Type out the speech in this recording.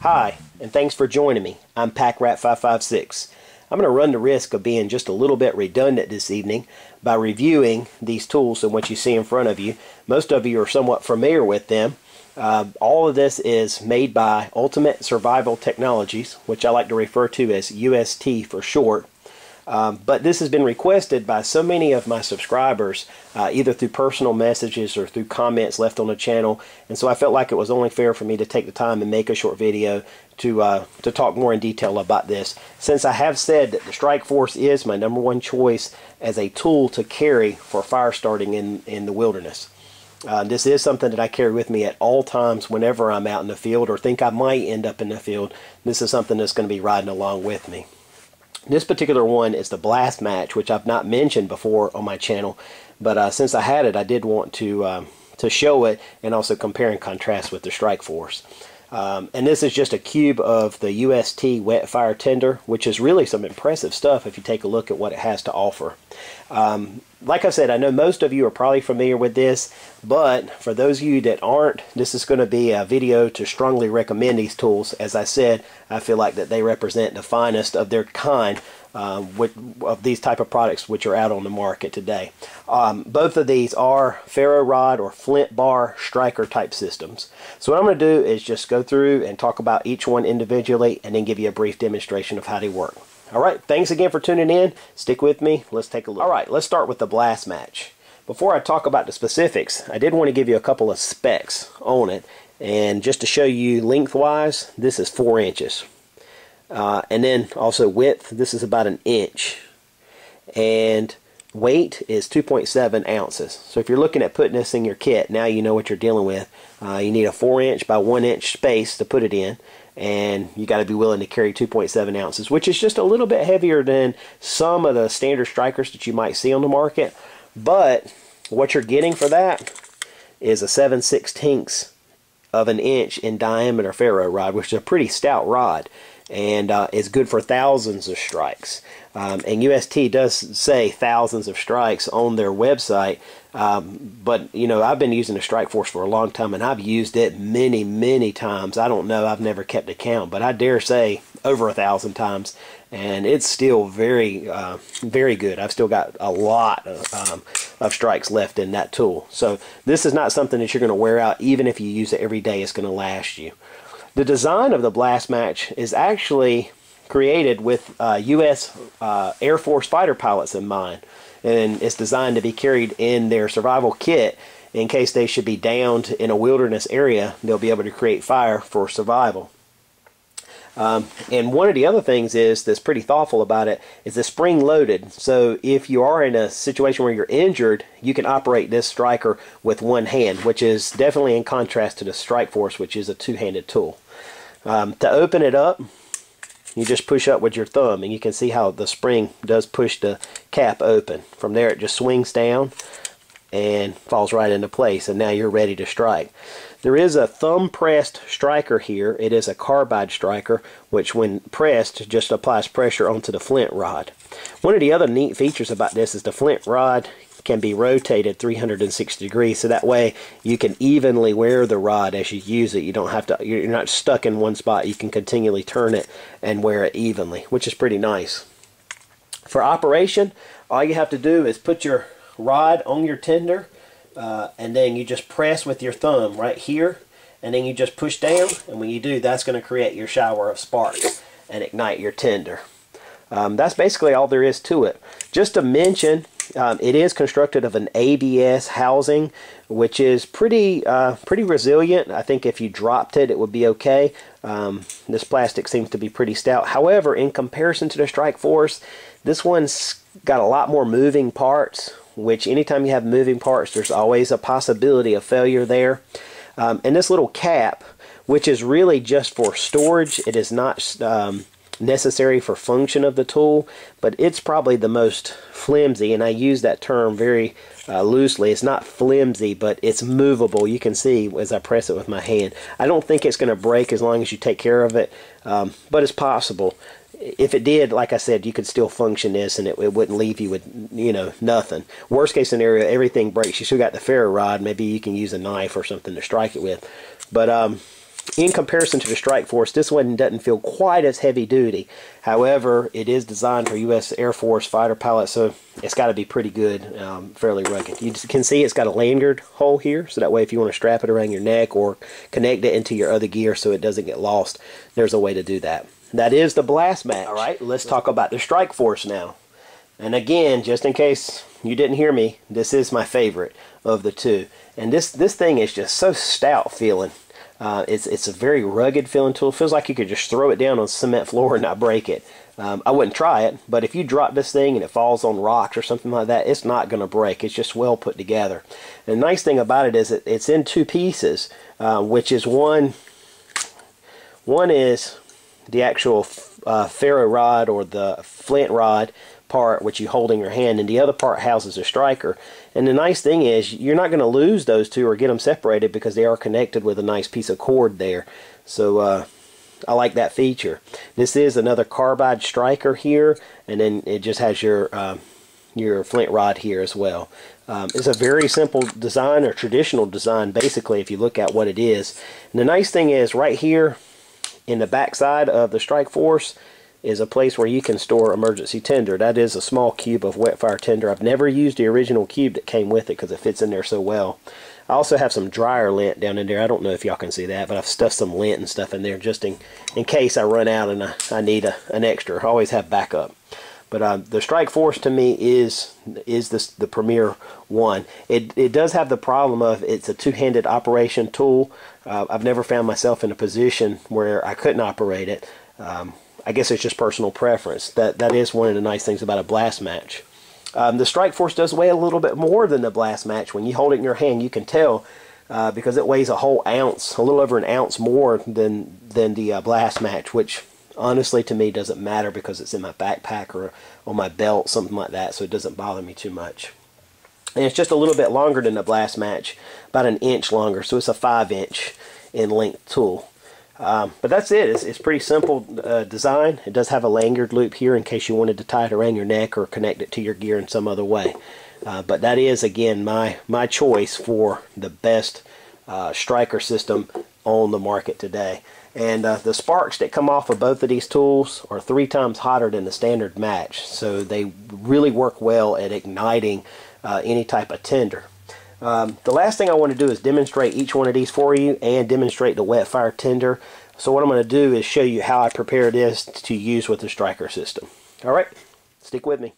Hi, and thanks for joining me. I'm PackRat556. I'm going to run the risk of being just a little bit redundant this evening by reviewing these tools and what you see in front of you. Most of you are somewhat familiar with them. All of this is made by Ultimate Survival Technologies, which I like to refer to as UST for short. But this has been requested by so many of my subscribers, either through personal messages or through comments left on the channel, and so I felt like it was only fair for me to take the time and make a short video to talk more in detail about this, since I have said that the Strikeforce is my #1 choice as a tool to carry for fire starting in the wilderness. This is something that I carry with me at all times whenever I'm out in the field or think I might end up in the field. This is something that's going to be riding along with me. This particular one is the BlastMatch, which I've not mentioned before on my channel, but since I had it, I did want to show it and also compare and contrast with the Strikeforce. And this is just a cube of the UST WetFire Tinder, which is really some impressive stuff if you take a look at what it has to offer. Like I said, I know most of you are probably familiar with this, but for those of you that aren't, this is going to be a video to strongly recommend these tools. As I said, I feel like that they represent the finest of their kind of these type of products which are out on the market today. Both of these are ferro rod or flint bar striker type systems. So what I'm going to do is just go through and talk about each one individually and then give you a brief demonstration of how they work. Alright, thanks again for tuning in. Stick with me. Let's take a look. Alright, let's start with the BlastMatch. Before I talk about the specifics, I did want to give you a couple of specs on it. And just to show you lengthwise, this is 4 inches. And then also width, this is about 1 inch. And weight is 2.7 ounces. So if you're looking at putting this in your kit, now you know what you're dealing with. You need a 4 inch by 1 inch space to put it in. And you got to be willing to carry 2.7 ounces, which is just a little bit heavier than some of the standard strikers that you might see on the market. But what you're getting for that is a 7/16 of an inch in diameter ferro rod, which is a pretty stout rod, and is good for thousands of strikes. And UST does say thousands of strikes on their website, but you know, I've been using the Strikeforce for a long time, and I've used it many times. I don't know, I've never kept a count, but I dare say over 1,000 times, and it's still very good. I've still got a lot of strikes left in that tool. So this is not something that you're going to wear out. Even if you use it every day, it's going to last you. The design of the BlastMatch is actually created with U.S. Air Force fighter pilots in mind, and it's designed to be carried in their survival kit in case they should be downed in a wilderness area. They'll be able to create fire for survival. And one of the other things that's pretty thoughtful about it is the spring loaded. So if you are in a situation where you're injured, you can operate this striker with one hand, which is definitely in contrast to the Strikeforce, which is a two-handed tool. To open it up, you just push up with your thumb, and you can see how the spring does push the cap open. From there it just swings down and falls right into place, and now you're ready to strike. There is a thumb pressed striker here. It is a carbide striker, which when pressed just applies pressure onto the flint rod. One of the other neat features about this is the flint rod can be rotated 360 degrees, so that way you can evenly wear the rod as you use it. You don't have to, you're not stuck in one spot. You can continually turn it and wear it evenly, which is pretty nice. For operation, all you have to do is put your rod on your tinder, and then you just press with your thumb right here, and then you just push down, and when you do, that's going to create your shower of sparks and ignite your tinder. That's basically all there is to it. Just to mention, it is constructed of an ABS housing, which is pretty resilient. I think if you dropped it, it would be okay. This plastic seems to be pretty stout. However, in comparison to the Strikeforce, this one's got a lot more moving parts, which anytime you have moving parts, there's always a possibility of failure there. And this little cap, which is really just for storage, it is not necessary for function of the tool, but it's probably the most flimsy, and I use that term very loosely. It's not flimsy, but it's movable. You can see as I press it with my hand. I don't think it's going to break as long as you take care of it, but it's possible. If it did, like I said, you could still function this, and it wouldn't leave you with, you know, nothing. Worst case scenario, everything breaks. You still got the ferro rod. Maybe you can use a knife or something to strike it with. But In comparison to the Strikeforce, this one doesn't feel quite as heavy duty. However, it is designed for U.S. Air Force fighter pilots, so it's got to be pretty good, fairly rugged. You can see it's got a lanyard hole here, so that way if you want to strap it around your neck or connect it into your other gear so it doesn't get lost, there's a way to do that. That is the BlastMatch. All right, let's talk about the Strikeforce now. And again, just in case you didn't hear me, this is my favorite of the two. And this thing is just so stout feeling. It's a very rugged feeling tool. It feels like you could just throw it down on the cement floor and not break it. I wouldn't try it, but if you drop this thing and it falls on rocks or something like that, it's not going to break. It's just well put together. And the nice thing about it is it's in two pieces, which is one is the actual ferro rod or the flint rod part, which you hold in your hand, and the other part houses a striker. And the nice thing is you're not going to lose those two or get them separated because they are connected with a nice piece of cord there. So I like that feature. This is another carbide striker here, and then it just has your flint rod here as well. It's a very simple design, or traditional design basically, if you look at what it is. And the nice thing is right here in the back side of the Strikeforce is a place where you can store emergency tinder. That is a small cube of WetFire Tinder. I've never used the original cube that came with it because it fits in there so well. I also have some dryer lint down in there. I don't know if y'all can see that, but I've stuffed some lint and stuff in there just in case I run out and I need an extra. I always have backup. But the Strikeforce to me is the premier one. It does have the problem of it's a two-handed operation tool. I've never found myself in a position where I couldn't operate it. I guess it's just personal preference. That is one of the nice things about a BlastMatch. The Strikeforce does weigh a little bit more than the BlastMatch. When you hold it in your hand, you can tell because it weighs a whole ounce, a little over an ounce more than the BlastMatch, which honestly to me doesn't matter because it's in my backpack or on my belt, something like that, so it doesn't bother me too much. And it's just a little bit longer than the BlastMatch, about an inch longer, so it's a 5-inch in length tool. But that's it. It's pretty simple design. It does have a lanyard loop here in case you wanted to tie it around your neck or connect it to your gear in some other way. But that is, again, my choice for the best striker system on the market today. And the sparks that come off of both of these tools are 3 times hotter than the standard match. So they really work well at igniting any type of tinder. The last thing I want to do is demonstrate each one of these for you and demonstrate the WetFire Tinder. So what I'm going to do is show you how I prepare this to use with the striker system. Alright, stick with me.